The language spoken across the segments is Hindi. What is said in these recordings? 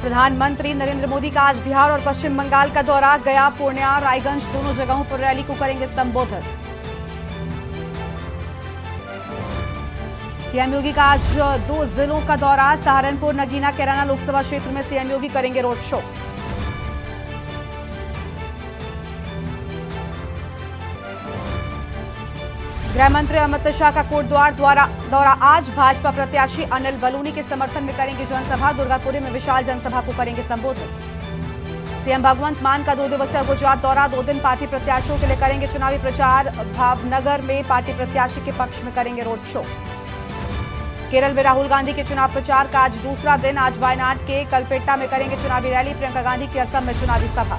प्रधानमंत्री नरेंद्र मोदी का आज बिहार और पश्चिम बंगाल का दौरा। गया, पूर्णिया, रायगंज दोनों जगहों पर रैली को करेंगे संबोधित। सीएम योगी का आज 2 जिलों का दौरा। सहारनपुर, नगीना, कैराना लोकसभा क्षेत्र में सीएम योगी करेंगे रोड शो। गृह मंत्री अमित शाह का कोटद्वार दौरा। आज भाजपा प्रत्याशी अनिल बलूनी के समर्थन में करेंगे जनसभा। दुर्गापुरी में विशाल जनसभा को करेंगे संबोधित। सीएम भगवंत मान का 2 दिवसीय गुजरात दौरा। 2 दिन पार्टी प्रत्याशियों के लिए करेंगे चुनावी प्रचार। भावनगर में पार्टी प्रत्याशी के पक्ष में करेंगे रोड शो। केरल में राहुल गांधी के चुनाव प्रचार का आज दूसरा दिन। आज वायनाड के कलपेट्टा में करेंगे चुनावी रैली। प्रियंका गांधी की असम में चुनावी सभा।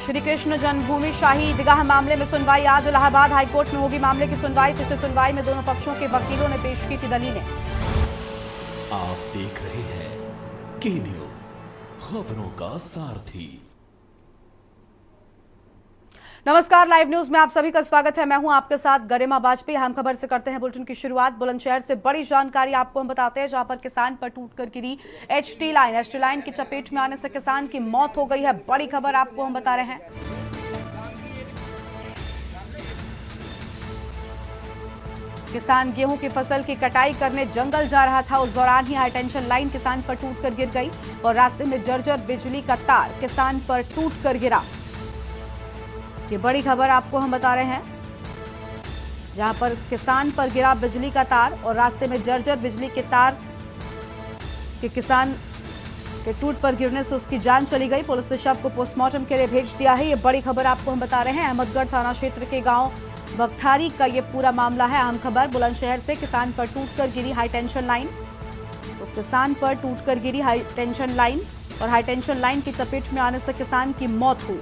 श्री कृष्ण जन्मभूमि शाही ईदगाह मामले में सुनवाई आज। इलाहाबाद हाईकोर्ट में होगी मामले की सुनवाई। पिछली सुनवाई में दोनों पक्षों के वकीलों ने पेश की थी दलीलें। आप देख रहे हैं के न्यूज, खबरों का सारथी। नमस्कार, लाइव न्यूज में आप सभी का स्वागत है। मैं हूं आपके साथ गरिमा वाजपेयी। हम खबर से करते हैं बुलेटिन की शुरुआत। बुलंदशहर से बड़ी जानकारी आपको हम बताते हैं, जहां पर किसान पर टूटकर गिरी एचटी लाइन की चपेट में आने से किसान की मौत हो गई है। बड़ी खबर आपको हम बता रहे हैं। किसान गेहूं की फसल की कटाई करने जंगल जा रहा था। उस दौरान ही हाईटेंशन लाइन किसान पर टूटकर गिर गई और रास्ते में जर्जर बिजली का तार किसान पर टूटकर गिरा। ये बड़ी खबर आपको हम बता रहे हैं, जहां पर किसान पर गिरा बिजली का तार और रास्ते में जर्जर बिजली के तार के किसान के टूट पर गिरने से उसकी जान चली गई। पुलिस ने शव को पोस्टमार्टम के लिए भेज दिया है। ये बड़ी खबर आपको हम बता रहे हैं। अहमदगढ़ थाना क्षेत्र के गांव बगठारी का ये पूरा मामला है। अहम खबर, बुलंदशहर से किसान पर टूटकर गिरी हाईटेंशन लाइन। तो किसान पर टूटकर गिरी हाईटेंशन लाइन और हाईटेंशन लाइन की चपेट में आने से किसान की मौत हुई।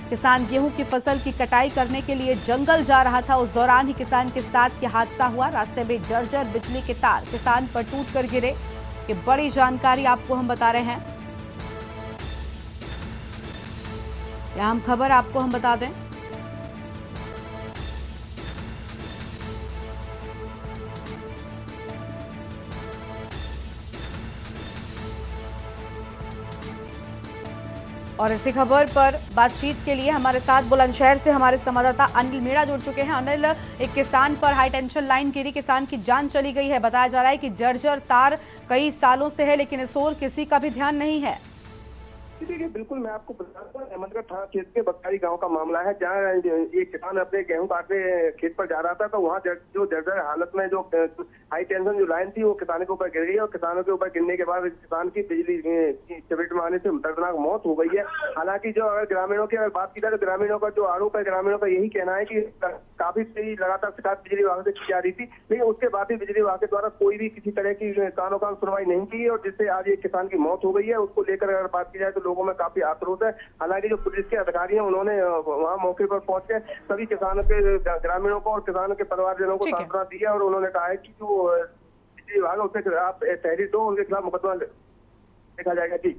किसान गेहूं की फसल की कटाई करने के लिए जंगल जा रहा था। उस दौरान ही किसान के साथ ये हादसा हुआ। रास्ते में जर्जर बिजली के तार किसान पर टूटकर गिरे। ये बड़ी जानकारी आपको हम बता रहे हैं। यह हम खबर आपको हम बता दें, और इसी खबर पर बातचीत के लिए हमारे साथ बुलंदशहर से हमारे संवाददाता अनिल मीणा जुड़ चुके हैं। अनिल, एक किसान पर हाईटेंशन लाइन गिरी, किसान की जान चली गई है। बताया जा रहा है कि जर्जर तार कई सालों से है, लेकिन इस ओर किसी का भी ध्यान नहीं है। देखिए, बिल्कुल मैं आपको बता दूं, अहमदगढ़ थाना क्षेत्र के बगठारी गांव का मामला है, जहां एक किसान अपने गेहूं काटने खेत पर जा रहा था। तो वहां जो जर्जर हालत में जो हाई टेंशन जो लाइन थी वो किसानों के ऊपर गिर गई और किसानों के ऊपर गिरने के बाद किसान की बिजली की चपेट में आने से दर्दनाक मौत हो गई है। हालांकि जो अगर ग्रामीणों की अगर बात की जाए तो ग्रामीणों का जो आरोप है, ग्रामीणों का यही कहना है कि काफी लगातार शिकायत बिजली विभाग से की जा रही थी, लेकिन उसके बाद भी बिजली विभाग के द्वारा कोई भी किसी तरह की कानों का सुनवाई नहीं की और जिससे आज एक किसान की मौत हो गई है। उसको लेकर अगर बात की जाए तो लोगों में काफी आक्रोश है। हालांकि जो पुलिस के अधिकारी हैं उन्होंने वहां मौके पर पहुंचकर सभी किसानों के ग्रामीणों को और किसानों के परिवारजनों को सांत्वना दी है और उन्होंने कहा है कि जो बिजली विभाग है उसके आप तहरीर दो, उनके खिलाफ मुकदमा देखा जाएगा। जी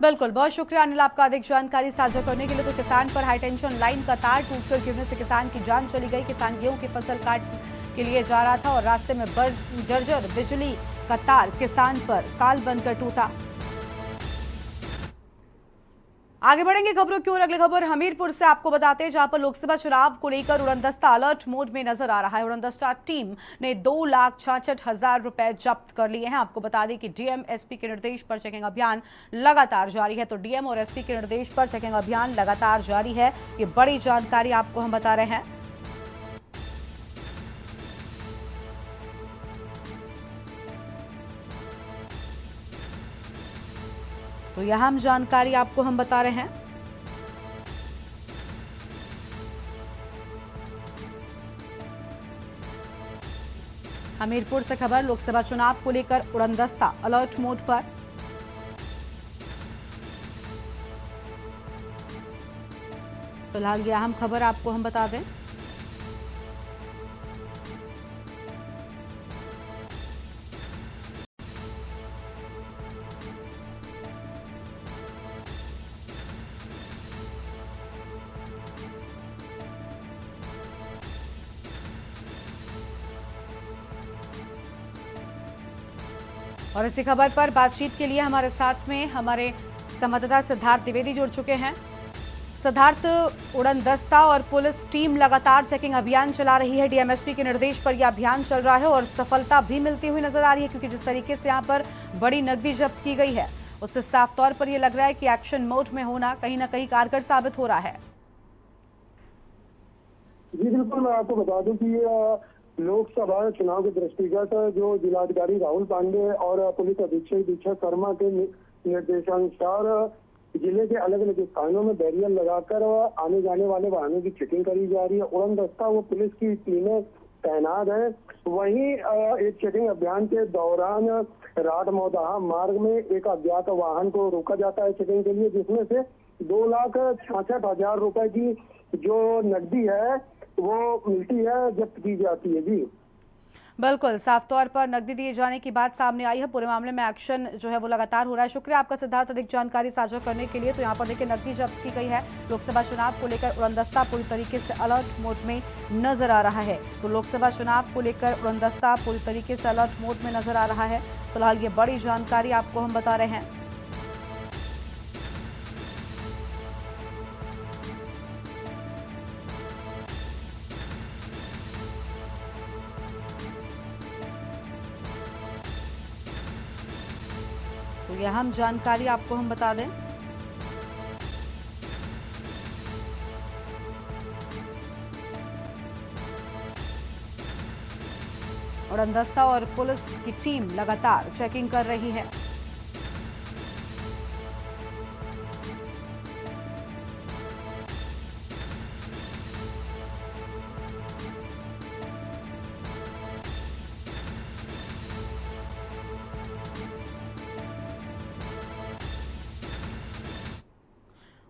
बिल्कुल, बहुत शुक्रिया अनिल आपका अधिक जानकारी साझा करने के लिए। तो किसान पर हाईटेंशन लाइन का तार टूटकर गिरने से किसान की जान चली गई। किसान गेहूं की फसल काट के लिए जा रहा था और रास्ते में जर्जर बिजली का तार किसान पर काल बनकर टूटा। आगे बढ़ेंगे खबरों की ओर। अगली खबर हमीरपुर से आपको बताते हैं, जहां पर लोकसभा चुनाव को लेकर उड़नदस्ता अलर्ट मोड में नजर आ रहा है। उड़नदस्ता टीम ने 2,66,000 रुपए जब्त कर लिए हैं। आपको बता दें कि डीएम एसपी के निर्देश पर चेकिंग अभियान लगातार जारी है। तो डीएम और एसपी के निर्देश पर चेकिंग अभियान लगातार जारी है। ये बड़ी जानकारी आपको हम बता रहे हैं। तो यह हम जानकारी आपको हम बता रहे हैं। हमीरपुर से खबर, लोकसभा चुनाव को लेकर उड़नदस्ता अलर्ट मोड पर। फिलहाल यह अहम खबर आपको हम बता दें। और इसी खबर पर बातचीत के लिए हमारे साथ में हमारे संवाददाता सिद्धार्थ द्विवेदी जुड़ चुके हैं। सिद्धार्थ, उड़नदस्ता और पुलिस टीम लगातार चेकिंग अभियान चला रही है। डीएमएसपी के निर्देश पर यह अभियान चल रहा है और सफलता भी मिलती हुई नजर आ रही है, क्योंकि जिस तरीके से यहाँ पर बड़ी नकदी जब्त की गई है उससे साफ तौर पर यह लग रहा है कि एक्शन मोड में होना कहीं ना कहीं कारगर साबित हो रहा है। जी बिल्कुल, मैं आपको बता दूं कि लोकसभा चुनाव के दृष्टिगत जो जिलाधिकारी राहुल पांडे और पुलिस अधीक्षक दीक्षक शर्मा के निर्देशानुसार जिले के अलग अलग स्थानों में बैरियर लगाकर आने जाने वाले वाहनों की चेकिंग करी जा रही है। उड़नदस्ता व पुलिस की टीमें तैनात है। वहीं एक चेकिंग अभियान के दौरान राट-मौदाहा मार्ग में एक अज्ञात वाहन को रोका जाता है चेकिंग के लिए, जिसमें से 2,66,000 रुपए की जो नकदी है वो मिलती है, जब्त की जाती है। जी बिल्कुल, साफ तौर पर नकदी दिए जाने की बात सामने आई है। पूरे मामले में एक्शन जो है वो लगातार हो रहा है। शुक्रिया आपका सिद्धार्थ, अधिक जानकारी साझा करने के लिए। तो यहाँ पर देखिए नकदी जब्त की गई है। लोकसभा चुनाव को लेकर उड़नदस्ता पूरी तरीके से अलर्ट मोड में नजर आ रहा है। तो लोकसभा चुनाव को लेकर उड़नदस्ता पूरी तरीके से अलर्ट मोड में नजर आ रहा है। फिलहाल ये बड़ी जानकारी आपको हम बता रहे हैं। तो यह अहम जानकारी आपको हम बता दें। उड़नदस्ता और पुलिस की टीम लगातार चेकिंग कर रही है।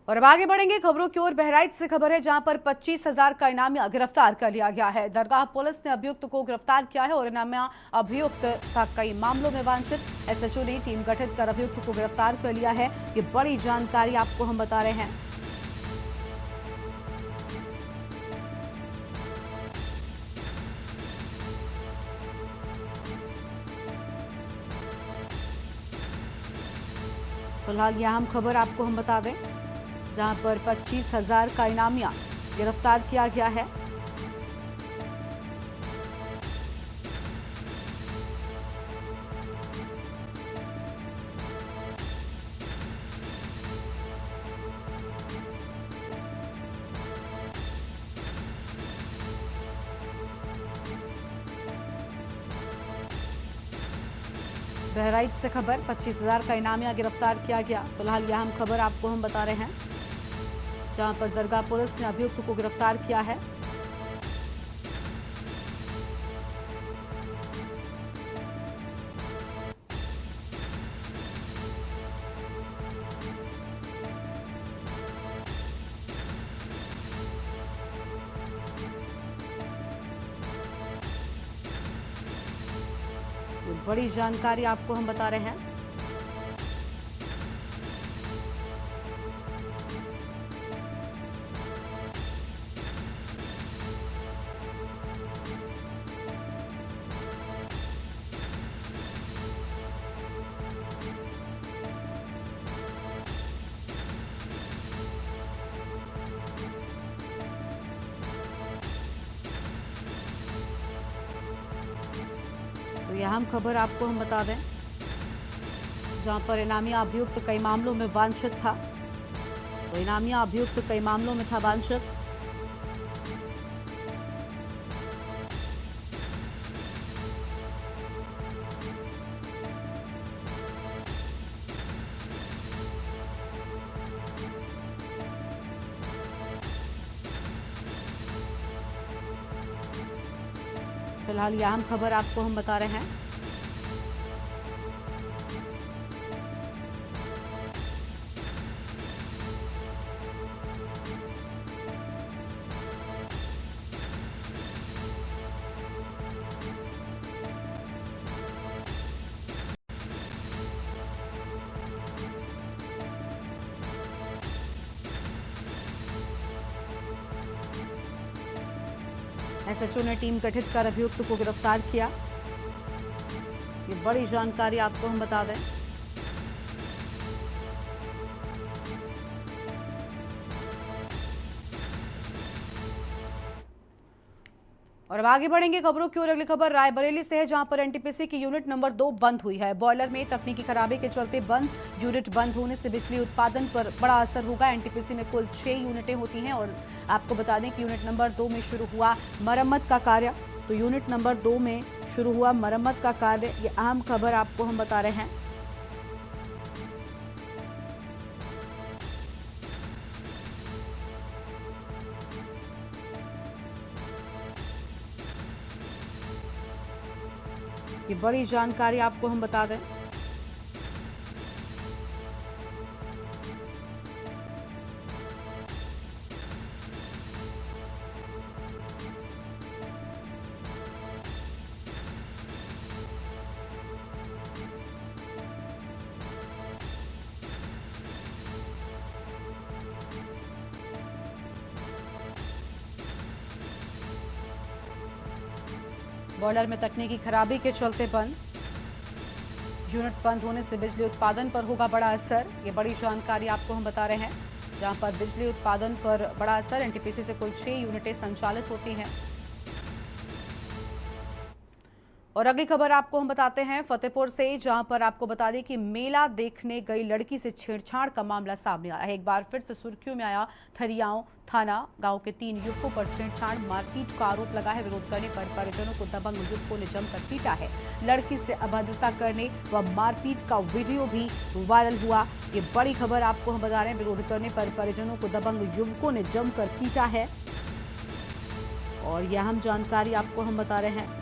और अब आगे बढ़ेंगे खबरों की ओर। बहराइच से खबर है, जहां पर 25,000 का इनामिया गिरफ्तार कर लिया गया है। दरगाह पुलिस ने अभियुक्त को गिरफ्तार किया है और इनामिया अभियुक्त था कई मामलों में वांछित। एसएचओ ने टीम गठित कर अभियुक्त को गिरफ्तार कर लिया है। ये बड़ी जानकारी आपको हम बता रहे हैं। फिलहाल यह अहम खबर आपको हम बता दें, जहां पर 25,000 का इनामिया गिरफ्तार किया गया है। बहराइच से खबर, 25,000 का इनामिया गिरफ्तार किया गया। फिलहाल यह अहम खबर आपको हम बता रहे हैं, जहां पर दरगाह पुलिस ने अभियुक्त को गिरफ्तार किया है। बड़ी जानकारी आपको हम बता रहे हैं। तो यह अहम खबर आपको हम बता दें, जहां पर इनामिया अभियुक्त कई मामलों में वांछित था। तो इनामिया अभियुक्त कई मामलों में था वांछित। फिलहाल यह अहम खबर आपको हम बता रहे हैं। एसएचओ ने टीम गठित कर अभियुक्त को गिरफ्तार किया। ये बड़ी जानकारी आपको हम बता दें। और अब आगे बढ़ेंगे खबरों की ओर। अगली खबर रायबरेली से है, जहां पर एनटीपीसी की यूनिट नंबर 2 बंद हुई है। बॉयलर में तकनीकी खराबी के चलते बंद यूनिट बंद होने से बिजली उत्पादन पर बड़ा असर होगा। एनटीपीसी में कुल 6 यूनिटें होती हैं और आपको बता दें कि यूनिट नंबर 2 में शुरू हुआ मरम्मत का कार्य। तो यूनिट नंबर 2 में शुरू हुआ मरम्मत का कार्य, ये अहम खबर आपको हम बता रहे हैं। ये बड़ी जानकारी आपको हम बता दें। बॉयलर में तकनीकी खराबी के चलते बंद यूनिट बंद होने से बिजली उत्पादन पर होगा बड़ा असर। ये बड़ी जानकारी आपको हम बता रहे हैं, जहां पर बिजली उत्पादन पर बड़ा असर। एनटीपीसी से कुल 6 यूनिटें संचालित होती हैं। और अगली खबर आपको हम बताते हैं फतेहपुर से, जहां पर आपको बता दें कि मेला देखने गई लड़की से छेड़छाड़ का मामला सामने आया है। एक बार फिर से सुर्खियों में आया थरियाओं थाना। गांव के 3 युवकों पर छेड़छाड़ मारपीट का आरोप लगा है। विरोध करने पर परिजनों को दबंग युवकों ने जमकर पीटा है। लड़की से अभद्रता करने व मारपीट का वीडियो भी वायरल हुआ। ये बड़ी खबर आपको हम बता रहे हैं। विरोध करने पर परिजनों को दबंग युवकों ने जमकर पीटा है और यह अहम जानकारी आपको हम बता रहे हैं।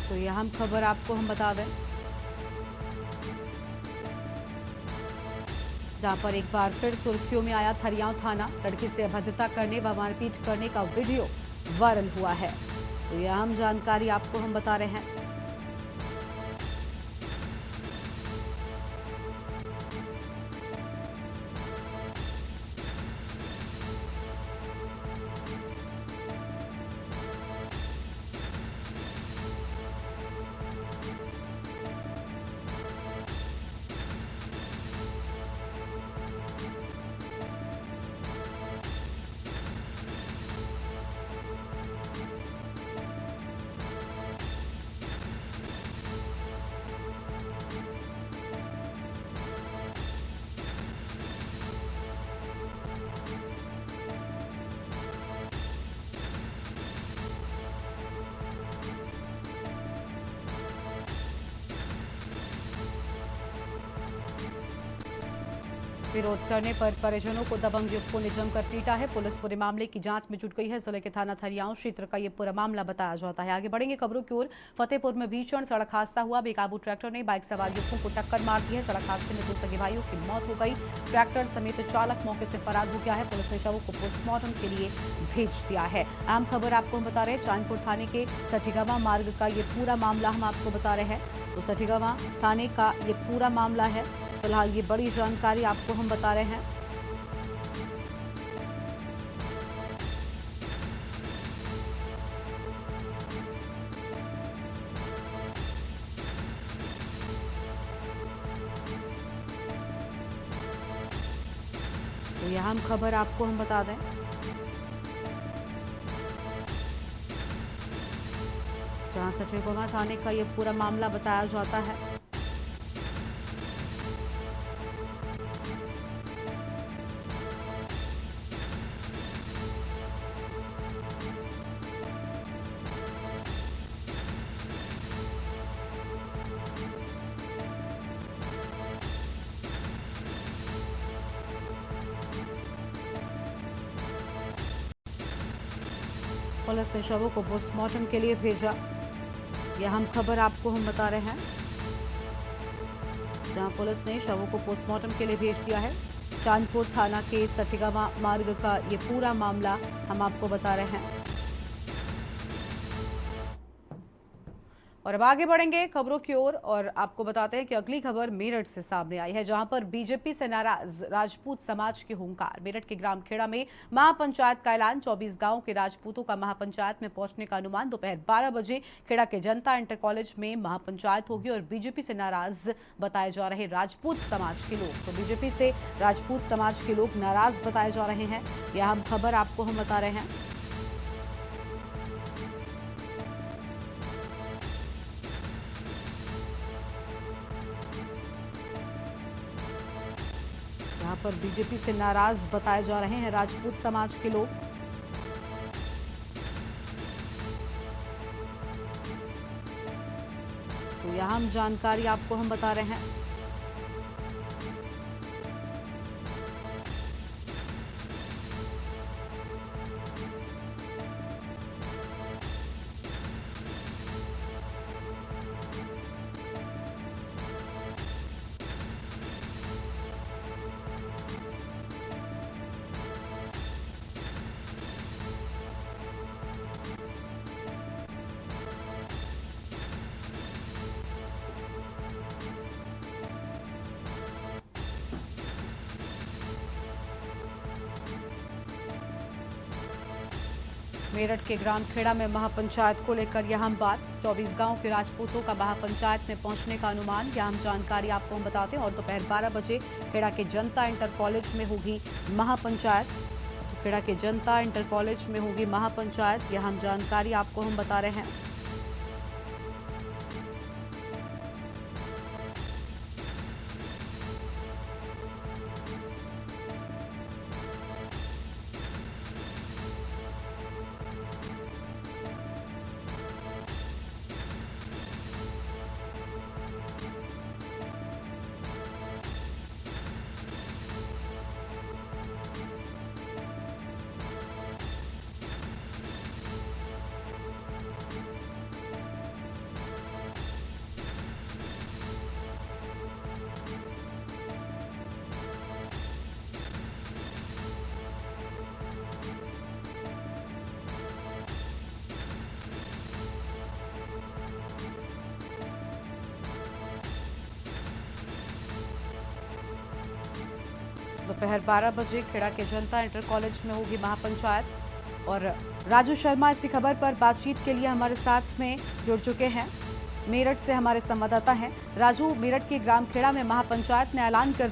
तो यह अहम खबर आपको हम बता दें, जहां पर एक बार फिर सुर्खियों में आया थरियाओं थाना। लड़की से अभद्रता करने व मारपीट करने का वीडियो वायरल हुआ है। तो यह अहम जानकारी आपको हम बता रहे हैं। विरोध करने पर परिजनों को दबंग युवकों ने जमकर पीटा है। पुलिस पूरे मामले की जांच में जुट गई है। जिले के थाना थरियाओं क्षेत्र का ये पूरा मामला बताया जाता है। आगे बढ़ेंगे खबरों की ओर। फतेहपुर में भीषण सड़क हादसा हुआ। बेकाबू ट्रैक्टर ने बाइक सवार युवकों को टक्कर मार दी है। सड़क हादसे में 2 सगे भाइयों की मौत हो गई। ट्रैक्टर समेत चालक मौके से फरार हो गया है। पुलिस ने शवों को पोस्टमार्टम के लिए भेज दिया है। अहम खबर आपको हम बता रहे हैं, चांदपुर थाने के सठीगावा मार्ग का ये पूरा मामला हम आपको बता रहे हैं। तो सठीगावा थाने का ये पूरा मामला है। फिलहाल ये बड़ी जानकारी आपको हम बता रहे हैं। तो यह हम खबर आपको हम बता दें, जहां सठीगावा थाने का ये पूरा मामला बताया जाता है। पुलिस ने शवों को पोस्टमार्टम के लिए भेजा। यह हम खबर आपको हम बता रहे हैं। जहां पुलिस ने शवों को पोस्टमार्टम के लिए भेज दिया है। चांदपुर थाना के सठिगामा मार्ग का ये पूरा मामला हम आपको बता रहे हैं। और अब आगे बढ़ेंगे खबरों की ओर और आपको बताते हैं कि अगली खबर मेरठ से सामने आई है, जहां पर बीजेपी से नाराज राजपूत समाज के हुंकार। मेरठ के ग्राम खेड़ा में महापंचायत का ऐलान। 24 गांव के राजपूतों का महापंचायत में पहुंचने का अनुमान। दोपहर 12 बजे खेड़ा के जनता इंटर कॉलेज में महापंचायत होगी और बीजेपी से नाराज बताए जा रहे राजपूत समाज के लोग, तो बीजेपी से राजपूत समाज के लोग नाराज बताए जा रहे हैं। यह हम खबर आपको हम बता रहे हैं। यहाँ पर बीजेपी से नाराज बताए जा रहे हैं राजपूत समाज के लोग। तो यहाँ हम जानकारी आपको हम बता रहे हैं। मेरठ के ग्राम खेड़ा में महापंचायत को लेकर यह हम बात। 24 गांव के राजपूतों का महापंचायत में पहुंचने का अनुमान, यह हम जानकारी आपको हम बताते हैं। और दोपहर 12 बजे खेड़ा के जनता इंटर कॉलेज में होगी महापंचायत। तो खेड़ा के जनता इंटर कॉलेज में होगी महापंचायत, यह हम जानकारी आपको हम बता रहे हैं। दोपहर 12 बजे खेड़ा के जनता इंटर कॉलेज में होगी महापंचायत। और राजू शर्मा इसी खबर पर बातचीत के लिए हमारे साथ में जुड़ चुके हैं। मेरठ से हमारे संवाददाता हैं। राजू, मेरठ के ग्राम खेड़ा में महापंचायत ने ऐलान कर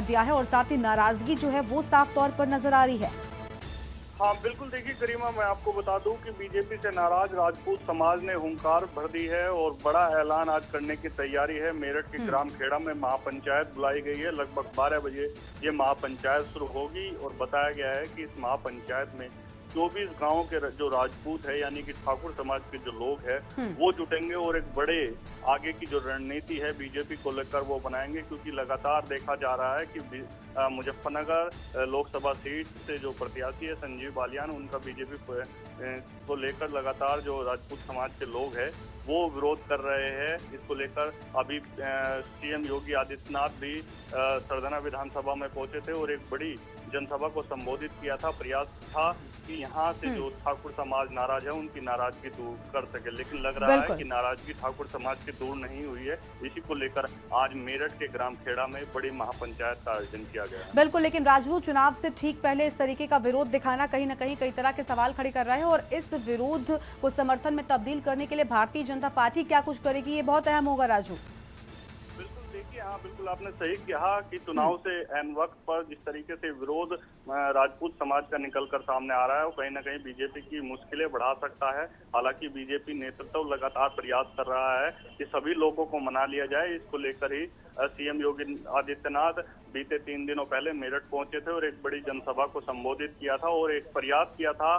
दिया है और साथ ही नाराजगी जो है वो साफ तौर पर नजर आ रही है। हाँ बिल्कुल, देखिए करीमा, मैं आपको बता दूं कि बीजेपी से नाराज राजपूत समाज ने हुंकार भर दी है और बड़ा ऐलान आज करने की तैयारी है। मेरठ के ग्राम खेड़ा में महापंचायत बुलाई गई है। लगभग 12 बजे ये महापंचायत शुरू होगी और बताया गया है कि इस महापंचायत में 24 गांव के जो राजपूत है यानी कि ठाकुर समाज के जो लोग हैं वो जुटेंगे और एक बड़े आगे की जो रणनीति है बीजेपी को लेकर वो बनाएंगे, क्योंकि लगातार देखा जा रहा है कि मुजफ्फरनगर लोकसभा सीट से जो प्रत्याशी है संजीव बालियान, उनका बीजेपी को लेकर लगातार जो राजपूत समाज के लोग हैं वो विरोध कर रहे हैं। इसको लेकर अभी सीएम योगी आदित्यनाथ भी सरधना विधानसभा में पहुंचे थे और एक बड़ी जनसभा को संबोधित किया था। प्रयास था कि यहाँ से जो ठाकुर समाज नाराज है उनकी नाराजगी दूर कर सके, लेकिन लग रहा है कि नाराजगी ठाकुर समाज की दूर नहीं हुई है। इसी को लेकर आज मेरठ के ग्राम खेड़ा में बड़ी महापंचायत का आयोजन किया गया है। बिल्कुल, लेकिन राजू, चुनाव से ठीक पहले इस तरीके का विरोध दिखाना कहीं न कहीं कई तरह के सवाल खड़े कर रहा है और इस विरोध को समर्थन में तब्दील करने के लिए भारतीय जनता पार्टी क्या कुछ करेगी, ये बहुत अहम होगा। राजू, हाँ बिल्कुल, आपने सही कहा कि चुनाव से एन वक्त पर जिस तरीके से विरोध राजपूत समाज का निकलकर सामने आ रहा है वो कहीं ना कहीं बीजेपी की मुश्किलें बढ़ा सकता है। हालांकि बीजेपी नेतृत्व लगातार प्रयास कर रहा है कि सभी लोगों को मना लिया जाए। इसको लेकर ही सीएम योगी आदित्यनाथ बीते 3 दिनों पहले मेरठ पहुंचे थे और एक बड़ी जनसभा को संबोधित किया था और एक प्रयास किया था।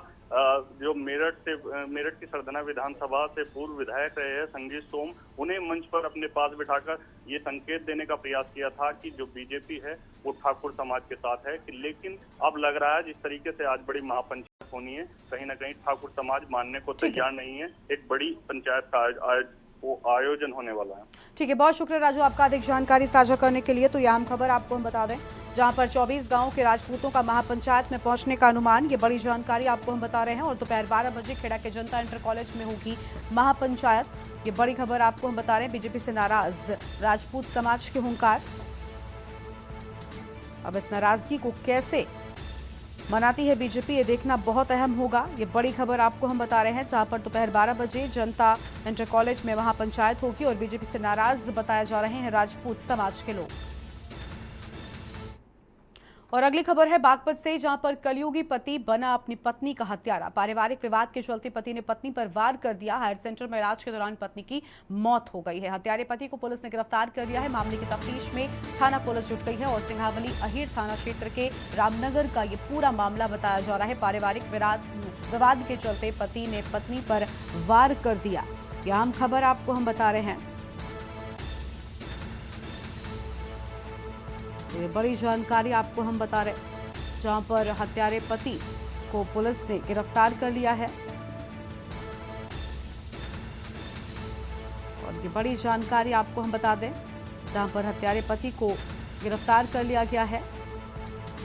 जो मेरठ की सरधना विधानसभा से पूर्व विधायक रहे हैं संगीत सोम, उन्हें मंच पर अपने पास बिठाकर ये संकेत देने का प्रयास किया था कि जो बीजेपी है वो ठाकुर समाज के साथ है। लेकिन अब लग रहा है जिस तरीके से आज बड़ी महापंचायत होनी है, कहीं ना कहीं ठाकुर समाज मानने को तैयार नहीं है। एक बड़ी पंचायत का वो आयोजन होने वाला है। ठीक है, बहुत शुक्रिया राजू आपका अधिक जानकारी साझा करने के लिए। तो यह अहम खबर आपको हम बता दें, जहां पर 24 गांवों के राजपूतों का महापंचायत में पहुंचने का अनुमान, ये बड़ी जानकारी आपको हम बता रहे हैं। और दोपहर 12 बजे खेड़ा के जनता इंटर कॉलेज में होगी महापंचायत, ये बड़ी खबर आपको हम बता रहे हैं। बीजेपी से नाराज राजपूत समाज के हुंकार, अब इस नाराजगी को कैसे मनाती है बीजेपी, ये देखना बहुत अहम होगा। ये बड़ी खबर आपको हम बता रहे हैं, जहां पर दोपहर 12 बजे जनता इंटर कॉलेज में महापंचायत होगी और बीजेपी से नाराज बताए जा रहे हैं राजपूत समाज के लोग। और अगली खबर है बागपत से, जहां पर कलयुगी पति बना अपनी पत्नी का हत्यारा। पारिवारिक विवाद के चलते पति ने पत्नी पर वार कर दिया। हायर सेंटर में इलाज के दौरान पत्नी की मौत हो गई है। हत्यारे पति को पुलिस ने गिरफ्तार कर लिया है। मामले की तफ्तीश में थाना पुलिस जुट गई है और सिंघावली अहीर थाना क्षेत्र के रामनगर का ये पूरा मामला बताया जा रहा है। पारिवारिक विवाद के चलते पति ने पत्नी पर वार कर दिया। यह अहम खबर आपको हम बता रहे हैं। तो ये बड़ी जानकारी आपको हम बता रहे, जहां पर हत्यारे पति को पुलिस ने गिरफ्तार कर लिया है। और ये बड़ी जानकारी आपको हम बता दें, जहां पर हत्यारे पति को गिरफ्तार कर लिया गया है।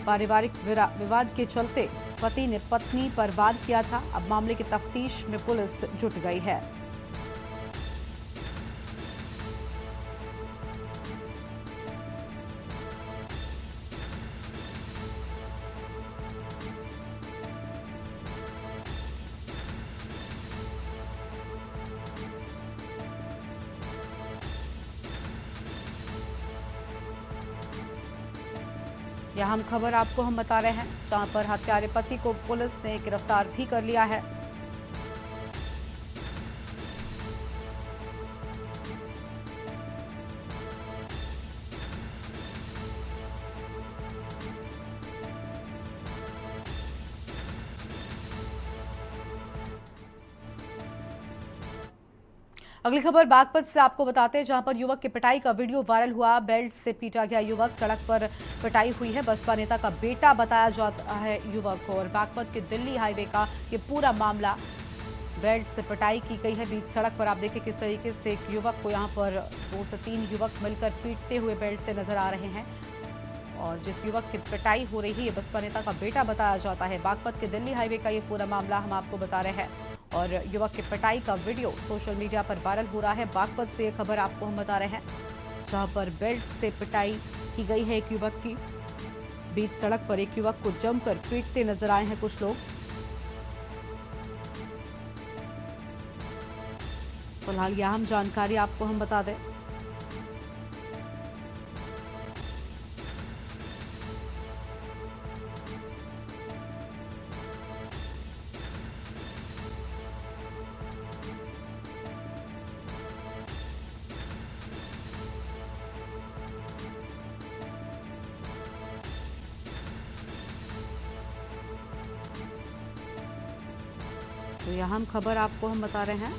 पारिवारिक विवाद के चलते पति ने पत्नी पर वार किया था। अब मामले की तफ्तीश में पुलिस जुट गई है। यह हम खबर आपको हम बता रहे हैं, जहां पर हत्यारे पति को पुलिस ने गिरफ्तार भी कर लिया है। अगली खबर बागपत से आपको बताते हैं, जहां पर युवक की पिटाई का वीडियो वायरल हुआ। बेल्ट से पीटा गया युवक, सड़क पर पिटाई हुई है। बसपा नेता का बेटा बताया जाता है युवक को। और बागपत के दिल्ली हाईवे का ये पूरा मामला, बेल्ट से पिटाई की गई है बीच सड़क पर। आप देखिए किस तरीके से एक युवक को यहाँ पर 2 से 3 युवक मिलकर पीटते हुए बेल्ट से नजर आ रहे हैं। और जिस युवक की पिटाई हो रही है बसपा नेता का बेटा बताया जाता है। बागपत के दिल्ली हाईवे का ये पूरा मामला हम आपको बता रहे हैं। और युवक की पिटाई का वीडियो सोशल मीडिया पर वायरल हो रहा है। बागपत से ये खबर आपको हम बता रहे हैं, जहां पर बेल्ट से पिटाई की गई है एक युवक की। बीच सड़क पर एक युवक को जमकर पीटते नजर आए हैं कुछ लोग। फिलहाल यह अहम जानकारी आपको हम बता दें। तो यह हम खबर आपको हम बता रहे हैं।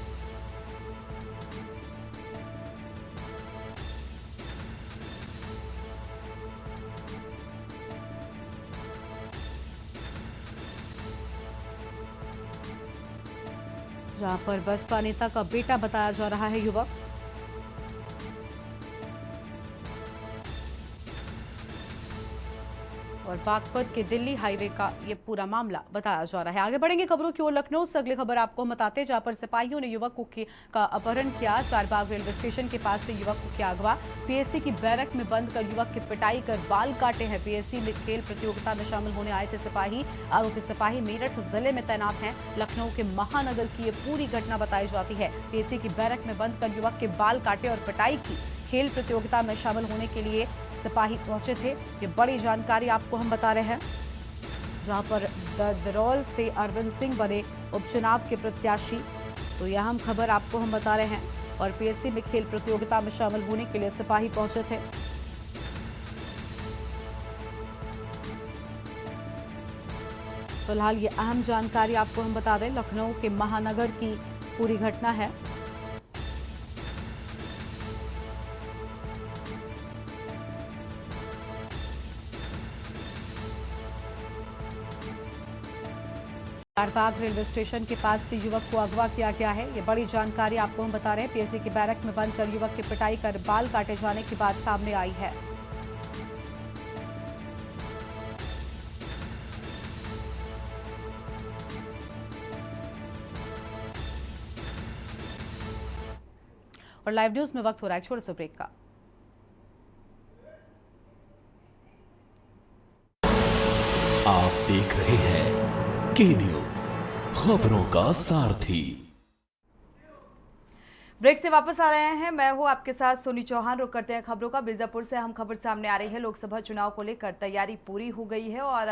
जहां पर बसपा नेता का बेटा बताया जा रहा है युवक। और बागपत के दिल्ली हाईवे का ये पूरा मामला बताया जा रहा है। आगे बढ़ेंगे खबरों की ओर। लखनऊ से अगली खबर आपको हम बताते हैं, जहां पर सिपाहियों ने युवक का अपहरण किया। चारबाग रेलवे स्टेशन के पास से युवक को किया अगवा। पीएससी की बैरक में बंद कर युवक की पिटाई कर बाल काटे हैं। पीएससी में खेल प्रतियोगिता में शामिल होने आए थे सिपाही। आरोपी सिपाही मेरठ जिले में तैनात हैं। लखनऊ के महानगर की ये पूरी घटना बताई जाती है। पीएससी की बैरक में बंद कर युवक के बाल काटे और पिटाई की। खेल प्रतियोगिता में शामिल होने के लिए सिपाही पहुंचे थे। ये बड़ी जानकारी आपको हम बता रहे हैं, जहां पर ददरौल से अरविंद सिंह बने उपचुनाव के प्रत्याशी। तो यह हम खबर आपको हम बता रहे हैं। और पीएससी में खेल प्रतियोगिता में शामिल होने के लिए सिपाही पहुंचे थे। फिलहाल ये अहम जानकारी आपको हम बता दें, लखनऊ के महानगर की पूरी घटना है। लालबाग रेलवे स्टेशन के पास से युवक को अगवा किया गया है। ये बड़ी जानकारी आपको हम बता रहे हैं। पीएससी के बैरक में बंद कर युवक की पिटाई कर बाल काटे जाने की बात सामने आई है। और लाइव न्यूज में वक्त हो रहा है छोटे से ब्रेक का। आप देख रहे हैं के न्यूज, खबरों का सारथी। ब्रेक से वापस आ रहे हैं। मैं हूं आपके साथ सोनी चौहान। रुक करते हैं खबरों का। बीजापुर से हम खबर सामने आ रही है। लोकसभा चुनाव को लेकर तैयारी पूरी हो गई है और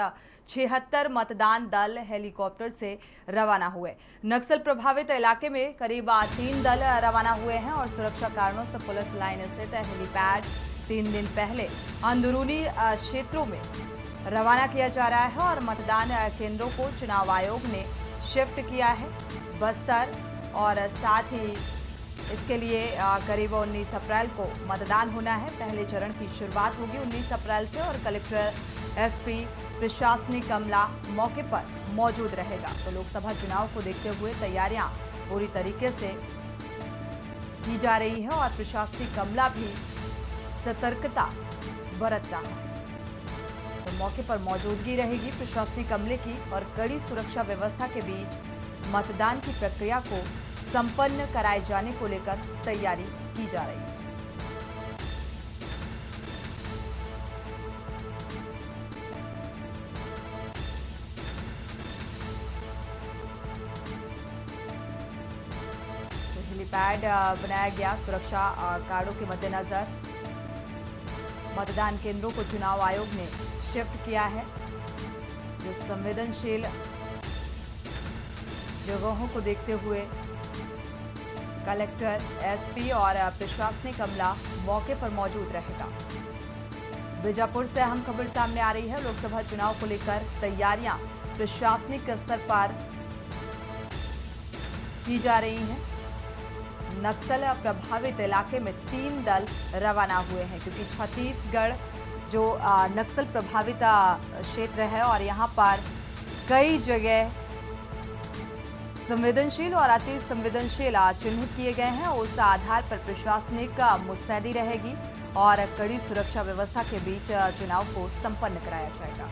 76 मतदान दल हेलीकॉप्टर से रवाना हुए। नक्सल प्रभावित इलाके में करीब 3 दल रवाना हुए हैं और सुरक्षा कारणों से पुलिस लाइन स्थित हेलीपैड 3 दिन पहले अंदरूनी क्षेत्रों में रवाना किया जा रहा है और मतदान केंद्रों को चुनाव आयोग ने शिफ्ट किया है बस्तर, और साथ ही इसके लिए करीब 19 अप्रैल को मतदान होना है। पहले चरण की शुरुआत होगी 19 अप्रैल से और कलेक्टर, एसपी, प्रशासनिक अमला मौके पर मौजूद रहेगा। तो लोकसभा चुनाव को देखते हुए तैयारियां पूरी तरीके से की जा रही है और प्रशासनिक अमला भी सतर्कता बरत रहा है। तो मौके पर मौजूदगी रहेगी प्रशासनिक अमले की और कड़ी सुरक्षा व्यवस्था के बीच मतदान की प्रक्रिया को संपन्न कराए जाने को लेकर तैयारी की जा रही है। तो हेलीपैड बनाया गया सुरक्षा कार्डों के मद्देनजर। मतदान केंद्रों को चुनाव आयोग ने शिफ्ट किया है। जो संवेदनशील जगहों को देखते हुए कलेक्टर, एसपी और प्रशासनिक अमला मौके पर मौजूद रहेगा। बीजापुर से अहम खबर सामने आ रही है। लोकसभा चुनाव को लेकर तैयारियां प्रशासनिक स्तर पर की जा रही हैं। नक्सल प्रभावित इलाके में 3 दल रवाना हुए हैं क्योंकि छत्तीसगढ़ जो नक्सल प्रभावित क्षेत्र है और यहाँ पर कई जगह संवेदनशील और अति संवेदनशील चिन्हित किए गए हैं। उस आधार पर प्रशासनिक मुस्तैदी रहेगी और कड़ी सुरक्षा व्यवस्था के बीच चुनाव को संपन्न कराया जाएगा।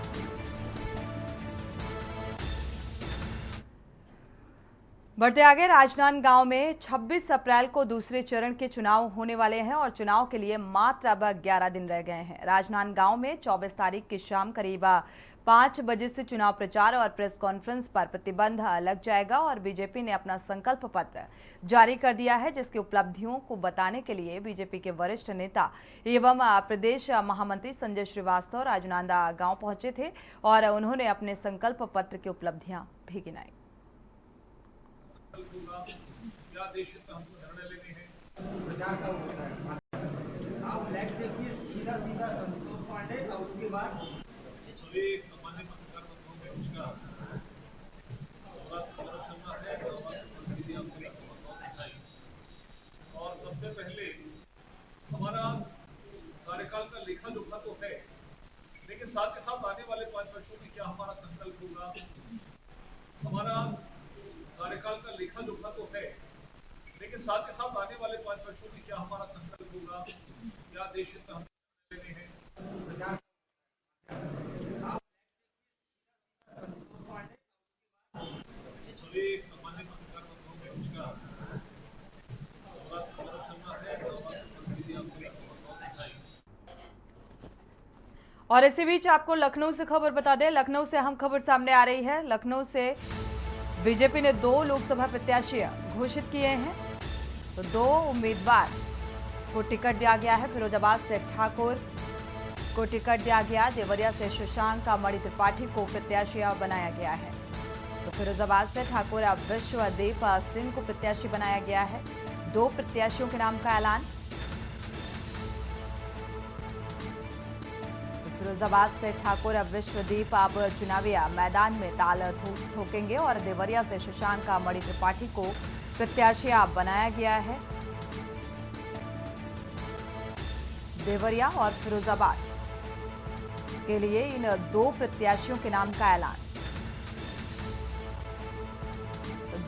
बढ़ते आगे, राजनांदगांव में 26 अप्रैल को दूसरे चरण के चुनाव होने वाले हैं और चुनाव के लिए मात्र अब 11 दिन रह गए हैं। राजनांदगांव में 24 तारीख की शाम करीब 5 बजे से चुनाव प्रचार और प्रेस कॉन्फ्रेंस पर प्रतिबंध लग जाएगा और बीजेपी ने अपना संकल्प पत्र जारी कर दिया है, जिसकी उपलब्धियों को बताने के लिए बीजेपी के वरिष्ठ नेता एवं प्रदेश महामंत्री संजय श्रीवास्तव राजनांदगांव पहुंचे थे और उन्होंने अपने संकल्प पत्र की उपलब्धियां भी गिनाई। क्या देश हित में हमको निर्णय लेने हैं। प्रचार का आप नेक्स्ट देखिए सीधा संतोष पांडे और उसके बाद सभी सामान्य पत्रकार बंधुओं में उसका करना है। और सबसे पहले हमारा कार्यकाल का लेखा जोखा तो है, लेकिन साथ के साथ आने वाले 5 वर्षों में क्या हमारा संकल्प होगा। हमारा कार्यकाल का लेखा जोखा तो है, लेकिन साथ के साथ आने वाले 5 वर्षों में क्या हमारा संकल्प होगा। क्या देश हित में हमको लेने हैं। सभी सामान्य पत्रकार बंधुओं में उसका करना है। और इसी बीच आपको लखनऊ से खबर बता दें। लखनऊ से अहम खबर सामने आ रही है। लखनऊ से बीजेपी ने 2 लोकसभा प्रत्याशी घोषित किए हैं। तो 2 उम्मीदवार को टिकट दिया गया है। फिरोजाबाद से ठाकुर को टिकट दिया गया। देवरिया से शशांक मणि त्रिपाठी को प्रत्याशी बनाया गया है। तो फिरोजाबाद से ठाकुर विश्वदीप सिंह को प्रत्याशी बनाया गया है। 2 प्रत्याशियों के नाम का ऐलान। फिरोजाबाद से ठाकुर विश्वदीप अब चुनावी मैदान में ताल ठोकेंगे और देवरिया से शशांक मणि त्रिपाठी को प्रत्याशी बनाया गया है। देवरिया और फिरोजाबाद के लिए इन 2 प्रत्याशियों के नाम का ऐलान।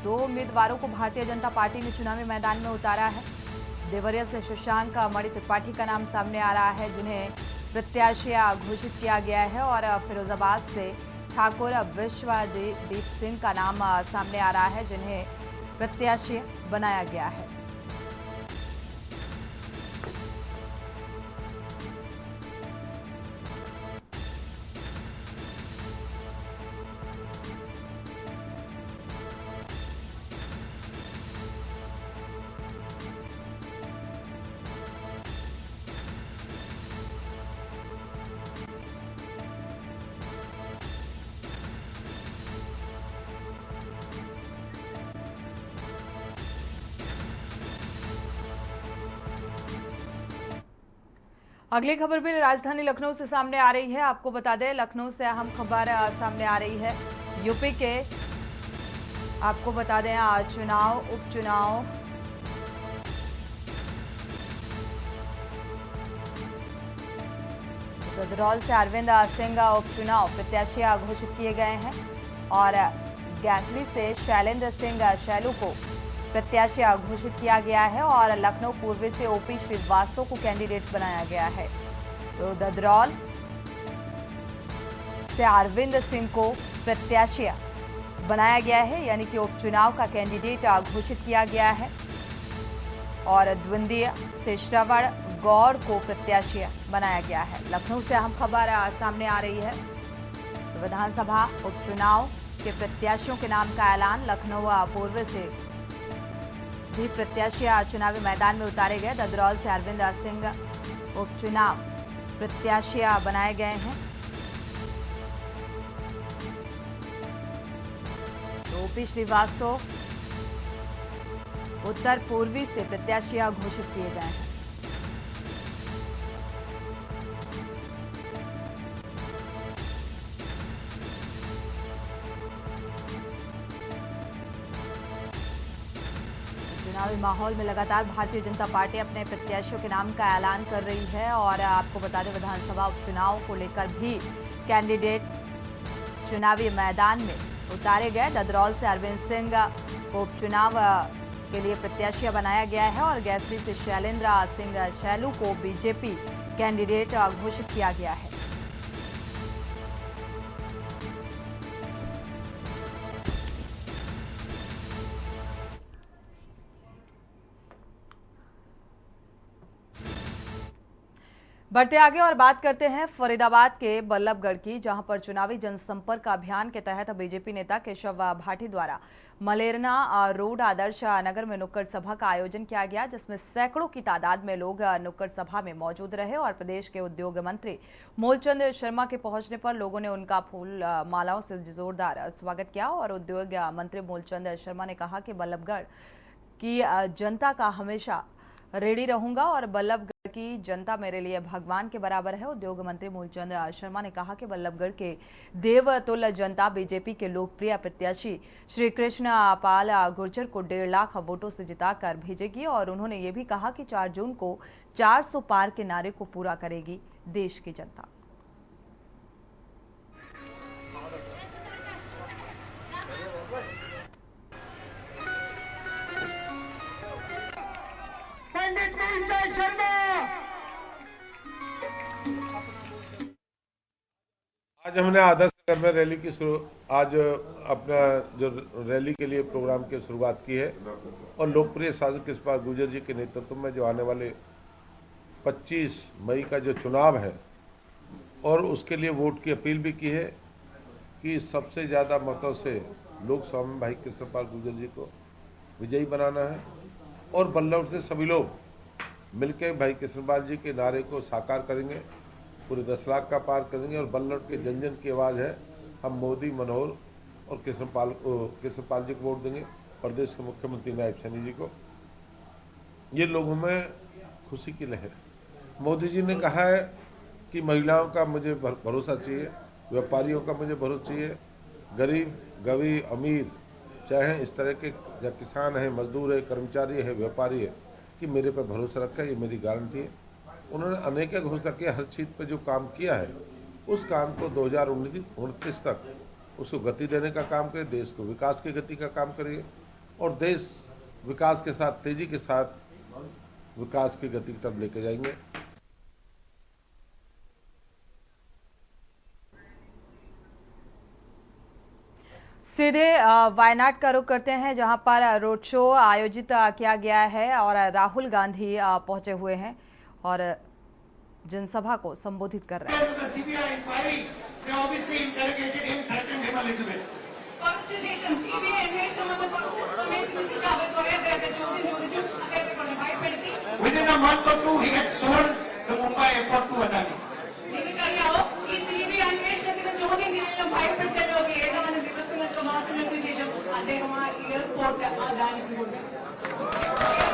2 उम्मीदवारों को भारतीय जनता पार्टी ने चुनावी मैदान में उतारा है। देवरिया से शशांक मणि त्रिपाठी का नाम सामने आ रहा है, जिन्हें प्रत्याशी घोषित किया गया है, और फिरोजाबाद से ठाकुर विश्वदीप सिंह का नाम सामने आ रहा है, जिन्हें प्रत्याशी बनाया गया है। अगली खबर भी राजधानी लखनऊ से सामने आ रही है। आपको बता दें, लखनऊ से अहम खबर सामने आ रही है। यूपी के आपको बता दें उपचुनाव गदरौल से अरविंद सिंह उपचुनाव प्रत्याशी घोषित किए गए हैं, और गैसली से शैलेंद्र सिंह शैलू को प्रत्याशी घोषित किया गया है, और लखनऊ पूर्वी से ओपी श्रीवास्तव को कैंडिडेट बनाया गया है। तो गदरौल से अरविंद सिंह को प्रत्याशी बनाया गया है, यानी कि उपचुनाव का कैंडिडेट घोषित किया गया है, और द्विंदीय से श्रवण गौड़ को प्रत्याशी बनाया गया है। लखनऊ से अहम खबर सामने आ रही है। तो विधानसभा उपचुनाव के प्रत्याशियों के नाम का ऐलान। लखनऊ पूर्व से भी प्रत्याशी चुनावी मैदान में उतारे गए। गदरौल से अरविंद सिंह उपचुनाव प्रत्याशी बनाए गए हैं। तो ओपी श्रीवास्तव उत्तर पूर्वी से प्रत्याशी घोषित किए गए हैं। चुनावी माहौल में लगातार भारतीय जनता पार्टी अपने प्रत्याशियों के नाम का ऐलान कर रही है, और आपको बता दें, विधानसभा उपचुनाव को लेकर भी कैंडिडेट चुनावी मैदान में उतारे गए। गदरौल से अरविंद सिंह को उपचुनाव के लिए प्रत्याशी बनाया गया है, और गैसली से शैलेंद्र सिंह शैलू को बीजेपी कैंडिडेट घोषित किया गया है। बढ़ते आगे और बात करते हैं फरीदाबाद के बल्लभगढ़ की, जहां पर चुनावी जनसंपर्क अभियान के तहत बीजेपी नेता केशव भाटी द्वारा मलेरना रोड आदर्श नगर में नुक्कड़ सभा का आयोजन किया गया, जिसमें सैकड़ों की तादाद में लोग नुक्कड़ सभा में मौजूद रहे, और प्रदेश के उद्योग मंत्री मूलचंद शर्मा के पहुंचने पर लोगों ने उनका फूल मालाओं से जोरदार स्वागत किया। और उद्योग मंत्री मूलचंद शर्मा ने कहा कि बल्लभगढ़ की जनता का हमेशा रेडी रहूंगा, और बल्लभगढ़ की जनता मेरे लिए भगवान के बराबर है। उद्योग मंत्री मूलचंद शर्मा ने कहा कि बल्लभगढ़ के देवतुल्य जनता बीजेपी के लोकप्रिय प्रत्याशी श्री कृष्ण पाल गुर्जर को 1.5 लाख वोटों से जिताकर भेजेगी, और उन्होंने ये भी कहा कि 4 जून को 400 पार के नारे को पूरा करेगी देश की जनता। आज हमने आदर्श नगर में रैली की आज अपना जो रैली के लिए प्रोग्राम की शुरुआत की है, और लोकप्रिय सांसद कृष्णपाल गुर्जर जी के नेतृत्व में जो आने वाले 25 मई का जो चुनाव है, और उसके लिए वोट की अपील भी की है कि सबसे ज़्यादा मतों से लोकसभा में भाई कृष्णपाल गुर्जर जी को विजयी बनाना है, और बल्लभगढ़ से सभी लोग मिलकर भाई कृष्णपाल जी के नारे को साकार करेंगे, पूरे 10 लाख का पार करेंगे, और बल्लभगढ़ के जन जन की आवाज़ है, हम मोदी, मनोहर और कृष्णपाल जी को वोट देंगे, प्रदेश के मुख्यमंत्री नायब सैनी जी को। ये लोगों में खुशी की लहर है। मोदी जी ने कहा है कि महिलाओं का मुझे भरोसा चाहिए, व्यापारियों का मुझे भरोसा चाहिए, गरीब गरीब अमीर चाहे इस तरह के किसान है, मजदूर है, कर्मचारी है, व्यापारी है, कि मेरे पर भरोसा रखा है, ये मेरी गारंटी है। उन्होंने अनेक घोषणा किया, हर चीज़ पर जो काम किया है उस काम को 2029 तक उसको गति देने का काम करे, देश को विकास की गति का काम करिए। और देश विकास के साथ, तेजी के साथ विकास की गति की तरफ लेके जाएंगे। सीधे वायनाड का रुख करते हैं, जहां पर रोड शो आयोजित किया गया है और राहुल गांधी पहुंचे हुए हैं और जनसभा को संबोधित कर रहे हैं। Within a month or two, he had sold the Mumbai airport to Adani.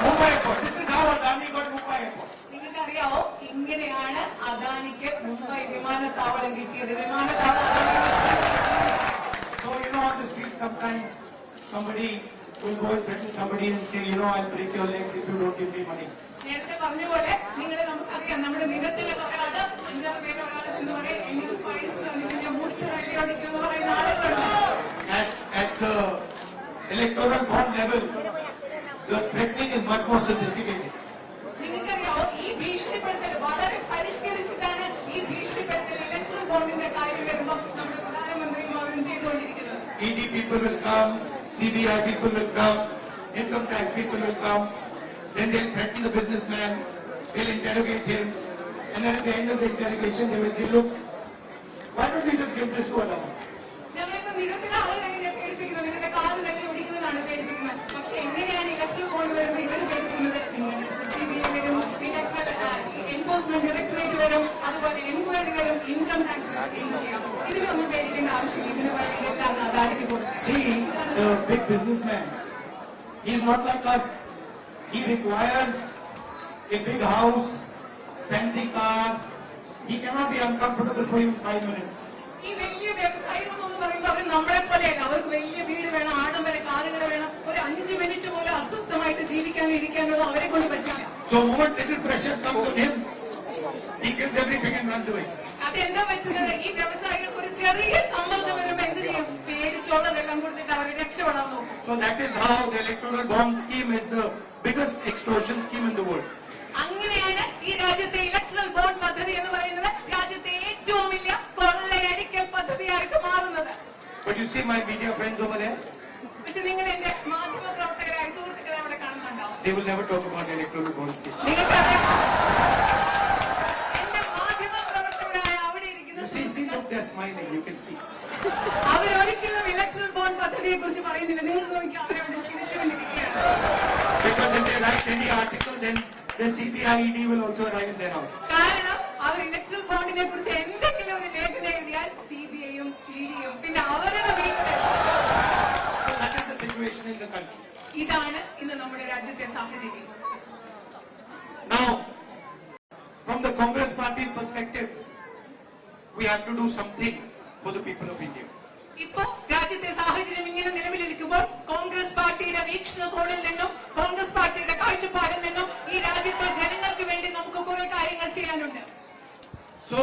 Mumbai airport. This is how Adani got Mumbai airport. നിങ്ങൾക്കറിയാവോ ഇങ്ങനെയാണ് അദാനിക്ക് മുംബൈ വിമാനത്താവളം കിട്ടിയത്. So you know on the street sometimes somebody will go and threaten somebody and say, you know, I'll break your legs if you don't give me money. നേരത്തെ പറഞ്ഞ പോലെ നിങ്ങളെ നമുക്കറിയാം, നമ്മുടെ നിരത്തിലൊക്കെ ഒരാള് 5-6 പേര് ഒരാള് ചെന്ന് പറയും എനിക്ക് പൈസ തന്നിട്ട് മുട്ട് തല്ലിയൊടിക്കുമെന്ന് പറയുന്ന ആളുകളുണ്ട്. At the electoral bond level, the threatening is much more sophisticated. നിങ്ങൾക്കറിയാവോ ഈ ഭീഷണിപ്പെടുത്തൽ വളരെ പരിഷ്കരിച്ചിട്ടാണ് ഈ ഭീഷണിപ്പെടുത്തൽ ഇലക്ട്രൽ ബോണ്ടിന്റെ കാര്യം വരുമ്പോൾ നമ്മുടെ പ്രധാനമന്ത്രിയും അവരും ചെയ്തുകൊണ്ടിരിക്കുന്നത്. ED people will come, CBI people will come, income tax people will come, then they'll threaten the businessman, they'll interrogate him, and then at the end of the interrogation they will say, look, why don't we just give this to Adani? ഞങ്ങളിപ്പോ നിരത്തിലെ ആളുകൾ എങ്ങനെയാണ് പേടിപ്പിക്കുന്നത്, നിങ്ങളുടെ കാല് തന്നെ ഓടിക്കുമെന്നാണ് പേടിപ്പിക്കുന്നത്. പക്ഷെ എങ്ങനെയാണ് ഇലക്ട്രൽ ബോണ്ട് വരുമ്പോൾ ഇവർ പേടിക്കുന്നത്? CBI വരും, ഇലക്ട്രൽ എൻഫോഴ്സ്മെന്റ് ഡയറക്ടറേറ്റ് വരും, അതുപോലെ എൻക്വയറി വരും, ഇൻകം ടാക്സ് ചെയ്യാം. ഇതിനൊന്നും പേടിക്കേണ്ട ആവശ്യമില്ല. ഇതിന് വേണ്ടി എല്ലാം അദാനിക്ക് കൊടുക്കും. See, the big businessman, he's not like us. He requires a big house, fancy car. He cannot be uncomfortable for even 5 minutes. ഈ വലിയ വ്യവസായികൾ എന്ന് പറയുമ്പോൾ അവർ നമ്മളെ പോലെയല്ല. അവർക്ക് വലിയ വീട് വേണം, ആഡംബര കാറുകൾ വേണം. ഒരു 5 മിനിറ്റ് പോലും അസ്വസ്ഥമായിട്ട് ജീവിക്കാനോ ഇരിക്കാനോ അവരെ കൊണ്ട് പറ്റില്ല. So moment little pressure comes on him, he gives everything and runs away. അതെന്താ പറ്റുന്നത്? ഈ വ്യവസായികൾക്ക് ഒരു ചെറിയ സമ്മർദ്ദം വരുമ്പോൾ എന്ത് ചെയ്യും? പേടിച്ചോളതെല്ലാം കൊടുത്തിട്ട് അവർ രക്ഷപ്പെടാൻ നോക്കും. So that is how the electoral bond scheme is the biggest extortion scheme in the world. അങ്ങനെയാണ് ഈ രാജ്യത്തെ ഇലക്ട്രൽ ബോണ്ട് പദ്ധതി എന്ന് പറയുന്നത് രാജ്യത്തെ ഏറ്റവും വലിയ കൊള്ളയടിക്കൽ പദ്ധതിയായിട്ട് മാറുന്നത്. But you see my media friends over there, പക്ഷെ നിങ്ങൾ എന്റെ മാധ്യമ പ്രവർത്തകരായ സുഹൃത്തുക്കളെ അവിടെ കാണുന്നുണ്ടാവും. they will never talk about the electoral bond scheme. നിങ്ങൾക്കറിയാം, എന്റെ മാധ്യമ പ്രവർത്തകരായ അവിടെ ഇരിക്കുന്ന See, look, they're smiling, you can see. അവരൊരിക്കലും ഇലക്ട്രൽ ബോണ്ട് പദ്ധതിയെ കുറിച്ച് പറയുന്നില്ല. നിങ്ങൾ നോക്കി അവരവിടെ ചിരിച്ചുകൊണ്ടിരിക്കുകയാണ്. Because if they write any article, then the CBI ED will also arrive in their house. കാരണം അവർ ഇലക്ട്രൽ ബോണ്ടിനെ കുറിച്ച് എന്തെങ്കിലും ഒരു ലേഖനം എഴുതിയാൽ CBI-യും ED-യും പിന്നെ അവരുടെ വീട്ടിൽ. So that is the situation in the country. ഇതാണ് ഇന്ന് നമ്മുടെ രാജ്യത്തെ സാഹചര്യം. Now, from the Congress party's perspective, we have to do something for the people of India. ഇപ്പോ രാജ്യത്തെ സാഹചര്യം ഇങ്ങനെ നിലവിലിരിക്കുമ്പോൾ കോൺഗ്രസ് പാർട്ടിയുടെ വീക്ഷണകോണിൽ നിന്നും കോൺഗ്രസ് പാർട്ടിയുടെ കാഴ്ചപ്പാടിൽ നിന്നും ഈ രാജ്യത്തെ ജനങ്ങൾക്ക് വേണ്ടി നമുക്ക് കുറെ കാര്യങ്ങൾ ചെയ്യാനുണ്ട്. So,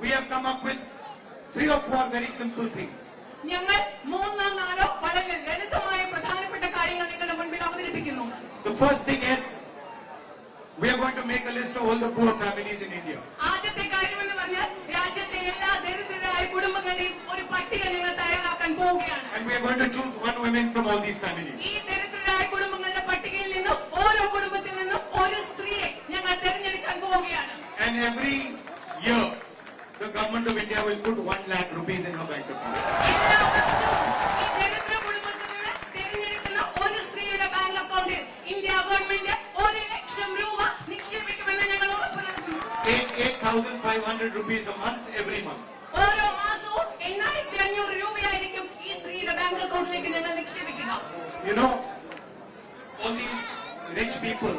we have come up with 3 or 4 very simple things. ഞങ്ങൾ 3-4 വളരെ ലളിതമായ പ്രധാനപ്പെട്ട കാര്യങ്ങൾ നിങ്ങളുടെ മുൻപിൽ അവതരിപ്പിക്കുന്നു. The first thing is, we are going to make a list of all the poor families in India. ആദ്യത്തെ കാര്യം എന്ന് പറഞ്ഞാൽ രാജ്യത്തെ എല്ലാ ദരിദ്രരായ കുടുംബങ്ങളുടെയും ഒരു പട്ടിക ഞങ്ങൾ തയ്യാറാക്കാൻ പോവുകയാണ്. And we are going to choose one woman from all these families. ഈ ദരിദ്രരായ കുടുംബങ്ങളുടെ പട്ടികയിൽ നിന്നും ഓരോ കുടുംബത്തിൽ നിന്നും ഒരു സ്ത്രീയെ ഞങ്ങൾ തെരഞ്ഞെടുക്കാൻ പോവുകയാണ്. And every year, the government of India will put 1 lakh rupees in her bank account. എല്ലാ വർഷവും ഈ ദരിദ്ര കുടുംബത്തിൽ നിന്ന് തെരഞ്ഞെടുക്കുന്ന ഒരു സ്ത്രീയുടെ ബാങ്ക് അക്കൗണ്ടിൽ ഇന്ത്യ ഗവൺമെന്റ് 1 ലക്ഷം രൂപ നിക്ഷേപിക്കുമെന്ന് ഞങ്ങൾ ഉറപ്പ് നൽകുന്നു. 8,500 rupees a month, every month. ഓരോ മാസവും 8,500 രൂപയായിരിക്കും ഈ സ്ത്രീയുടെ ബാങ്ക് അക്കൗണ്ടിലേക്ക് ഞങ്ങൾ നിക്ഷേപിക്കുക. You know, all these rich people,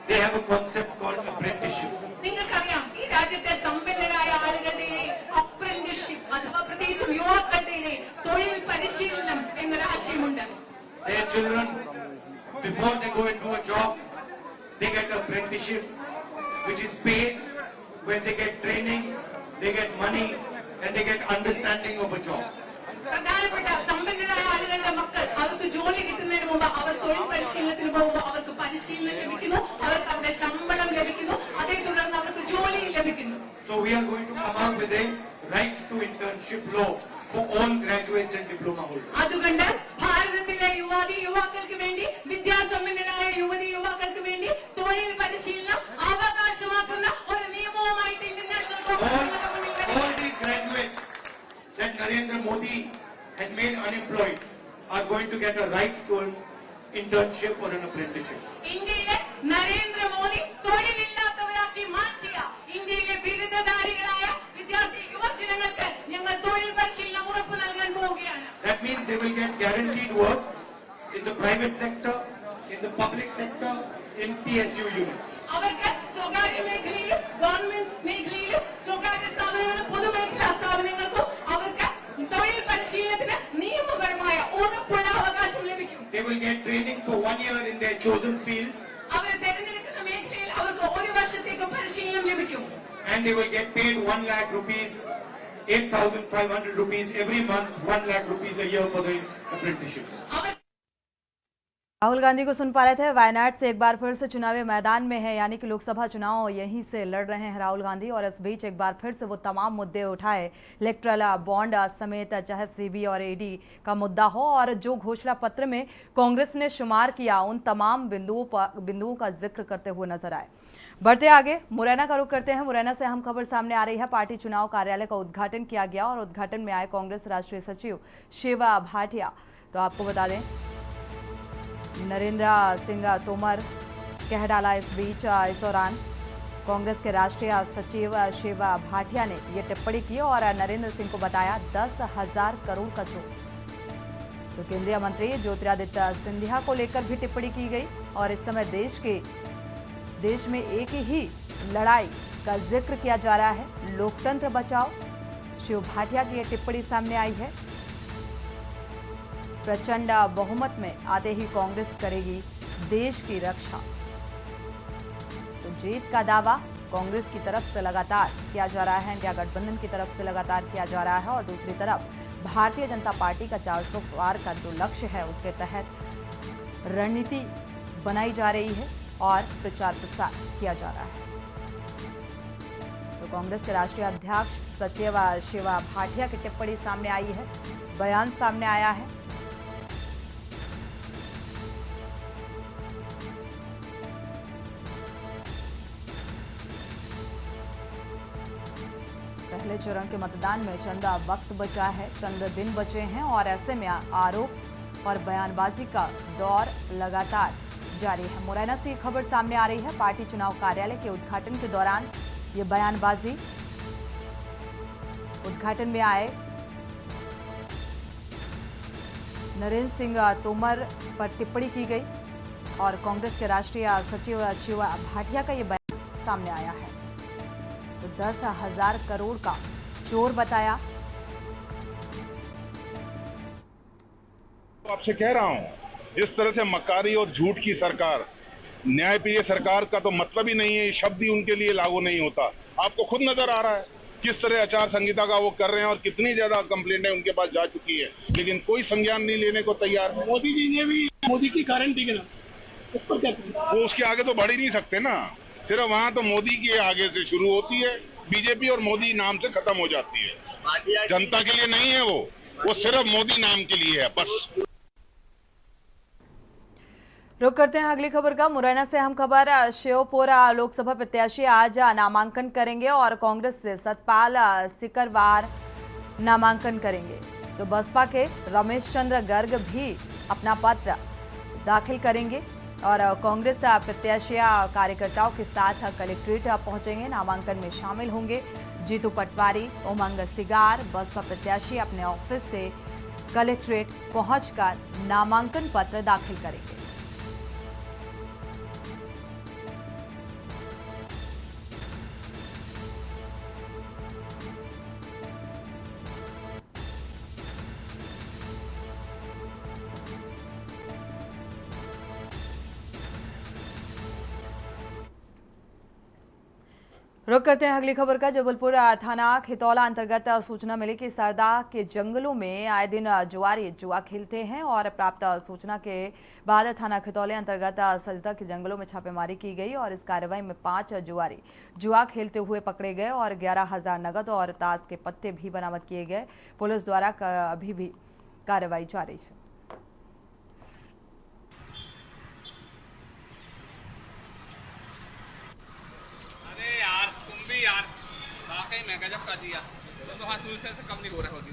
they have a concept called apprenticeship. നിങ്ങൾക്കറിയാം, ഈ രാജ്യത്തെ സമ്പന്നരായ ആളുകളുടെ അപ്രന്റീസ്ഷിപ്പ് അഥവാ പ്രത്യേകിച്ചും യുവാക്കളുടെ തൊഴിൽ പരിശീലനം എന്നൊരു ആശയമുണ്ട്. Their children, before they go and do a job, they get apprenticeship, which is paid, where they get training, they get money, and they get understanding of a job. പ്രധാനപ്പെട്ട സമ്പന്നരായ ആളുകളുടെ മക്കൾ അവർക്ക് ജോലി കിട്ടുന്നതിന് മുമ്പ് അവർ തൊഴിൽ പരിശീലനത്തിന് പോകുമ്പോൾ അവർക്ക് പരിശീലനം ലഭിക്കുന്നു, അവർക്ക് അവരുടെ ശമ്പളം ലഭിക്കുന്നു, അതേ തുടർന്ന് അവർക്ക് ജോലി ലഭിക്കുന്നു. So we are going to come out with a right to internship law for all graduates and diploma holders. അതുകൊണ്ട് ഭാരതത്തിലെ യുവാക്കൾക്ക് വേണ്ടി, വിദ്യാസമ്പന്നരായ യുവാക്കൾക്ക് വേണ്ടി തൊഴിൽ പരിശീലനം അവകാശമാക്കുന്ന ഒരു നിയമവുമായിട്ട് international All these graduates that Narendra Modi has made unemployed are going to get a right to an internship or an apprenticeship. ഇന്ത്യയിലെ നരേന്ദ്രമോദി തൊഴിലില്ലാത്തവരാക്കി മാറ്റിയ ഇന്ത്യയിലെ ബിരുദധാരികളായ വിദ്യാർത്ഥി യുവജനങ്ങൾക്ക് ഞങ്ങൾ തൊഴിൽ പരിശീലനം ഉറപ്പു നൽകാൻ പോവുകയാണ്. That means they will get guaranteed work in the private sector, in the public sector, in PSU units. അവർക്ക് സ്വകാര്യ മേഖലയിലും ഗവൺമെന്റ് മേഖലയിലും സ്വകാര്യ സ്ഥാപനങ്ങളും പൊതുമേഖലാ സ്ഥാപനങ്ങൾക്കും അവർക്ക് തൊഴിൽ പരിശീലനത്തിന് നിയമപരമായ ഉറപ്പുള്ള അവകാശം ലഭിക്കും. They will get training for 1 year in their chosen field. അവർ തിരഞ്ഞെടുക്കുന്ന മേഖലയിൽ അവർക്ക് ഒരു വർഷത്തേക്ക് പരിശീലനം ലഭിക്കും. And they will get paid 1 lakh rupees, 8,500 rupees every month, 1 lakh rupees a year for the apprenticeship. Rahul Gandhi को सुन पा रहे थे। वायनाड से एक बार फिर से चुनावी मैदान में है, यानी कि लोकसभा चुनाव यहीं से लड़ रहे हैं राहुल गांधी। और इस बीच एक बार फिर से वो तमाम मुद्दे उठाए, इलेक्ट्रल बॉन्ड समेत, चाहे सीबी और ईडी का मुद्दा हो, और जो घोषणा पत्र में कांग्रेस ने शुमार किया उन तमाम बिंदुओं का जिक्र करते हुए नजर आए। बढ़ते आगे मुरैना का रुख करते हैं। मुरैना से अहम खबर सामने आ रही है। पार्टी चुनाव कार्यालय का उद्घाटन किया गया और उद्घाटन में आए कांग्रेस राष्ट्रीय सचिव शिवा भाटिया। तो आपको बता दें, नरेंद्र सिंह तोमर कह डाला इस बीच, इस दौरान कांग्रेस के राष्ट्रीय सचिव शिवा भाटिया ने ये टिप्पणी की और नरेंद्र सिंह को बताया 10,000 करोड़ का चोर। तो केंद्रीय मंत्री ज्योतिरादित्य सिंधिया को लेकर भी टिप्पणी की गई और इस समय देश में एक ही लड़ाई का जिक्र किया जा रहा है, लोकतंत्र बचाओ। शिव भाटिया की यह टिप्पणी सामने आई है। प्रचंड बहुमत में आते ही कांग्रेस करेगी देश की रक्षा। तो जीत का दावा कांग्रेस की तरफ से लगातार किया जा रहा है, इंडिया गठबंधन की तरफ से लगातार किया जा रहा है। और दूसरी तरफ भारतीय जनता पार्टी का 400 पार का जो लक्ष्य है उसके तहत रणनीति बनाई जा रही है और प्रचार प्रसार किया जा रहा है। तो कांग्रेस के राष्ट्रीय अध्यक्ष सचिव शिवा भाटिया की टिप्पणी सामने आई है, बयान सामने आया है। पहले चरण के मतदान में चंद वक्त बचा है, चंद दिन बचे हैं और ऐसे में आरोप और बयानबाजी का दौर लगातार जारी है। मुरैना से खबर सामने आ रही है। पार्टी चुनाव कार्यालय के उद्घाटन के दौरान ये बयानबाजी, उद्घाटन में आए नरेंद्र सिंह तोमर पर टिप्पणी की गई और कांग्रेस के राष्ट्रीय सचिव शिवा भाटिया का ये बयान सामने आया है। तो 10,000 करोड़ का चोर बताया। आपसे कह रहा हूं, जिस तरह से मकारी और झूठ की सरकार, न्यायप्रिय सरकार का तो मतलब ही नहीं है, शब्द ही उनके लिए लागू नहीं होता। आपको खुद नजर आ रहा है किस तरह आचार संहिता का वो कर रहे हैं और कितनी ज्यादा कंप्लेंटें उनके पास जा चुकी है, लेकिन कोई संज्ञान नहीं लेने को तैयार है। मोदी जी ने भी मोदी की गारंटी के ना ऊपर क्या, वो उसके आगे तो बढ़ ही नहीं सकते ना। सिर्फ वहाँ तो मोदी के आगे से शुरू होती है, बीजेपी और मोदी नाम से खत्म हो जाती है। जनता के लिए नहीं है वो सिर्फ मोदी नाम के लिए है बस। रुक करते हैं अगली खबर का। मुरैना से हम खबर, श्योपुर लोकसभा प्रत्याशी आज नामांकन करेंगे और कांग्रेस से सतपाल सिकरवार नामांकन करेंगे। तो बसपा के रमेश चंद्र गर्ग भी अपना पत्र दाखिल करेंगे और कांग्रेस प्रत्याशी कार्यकर्ताओं के साथ कलेक्ट्रेट पहुंचेंगे, नामांकन में शामिल होंगे। जीतू पटवारी, उमंग सिगार बसपा प्रत्याशी अपने ऑफिस से कलेक्ट्रेट पहुंचकर नामांकन पत्र दाखिल करेंगे। रुक करते हैं अगली खबर का। जबलपुर थाना खितौला अंतर्गत सूचना मिली कि सरदा के जंगलों में आए दिन जुआरी जुआ खेलते हैं और प्राप्त सूचना के बाद थाना खितौले अंतर्गत सजदा के जंगलों में छापेमारी की गई और इस कार्रवाई में 5 जुआरी जुआ खेलते हुए पकड़े गए और 11,000 नगद और ताश के पत्ते भी बरामद किए गए। पुलिस द्वारा अभी भी कार्रवाई जारी है। यार वाकई में गजब कर दिया। तो हाँ से कम नहीं हो रहा होती।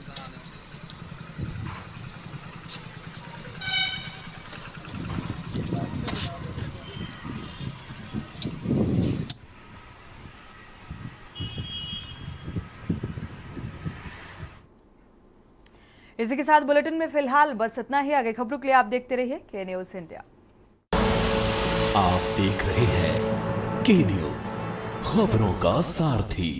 इसी के साथ बुलेटिन में फिलहाल बस इतना ही। आगे खबरों के लिए आप देखते रहिए के न्यूज इंडिया। आप देख रहे हैं के न्यूज, खबरों का सारथी।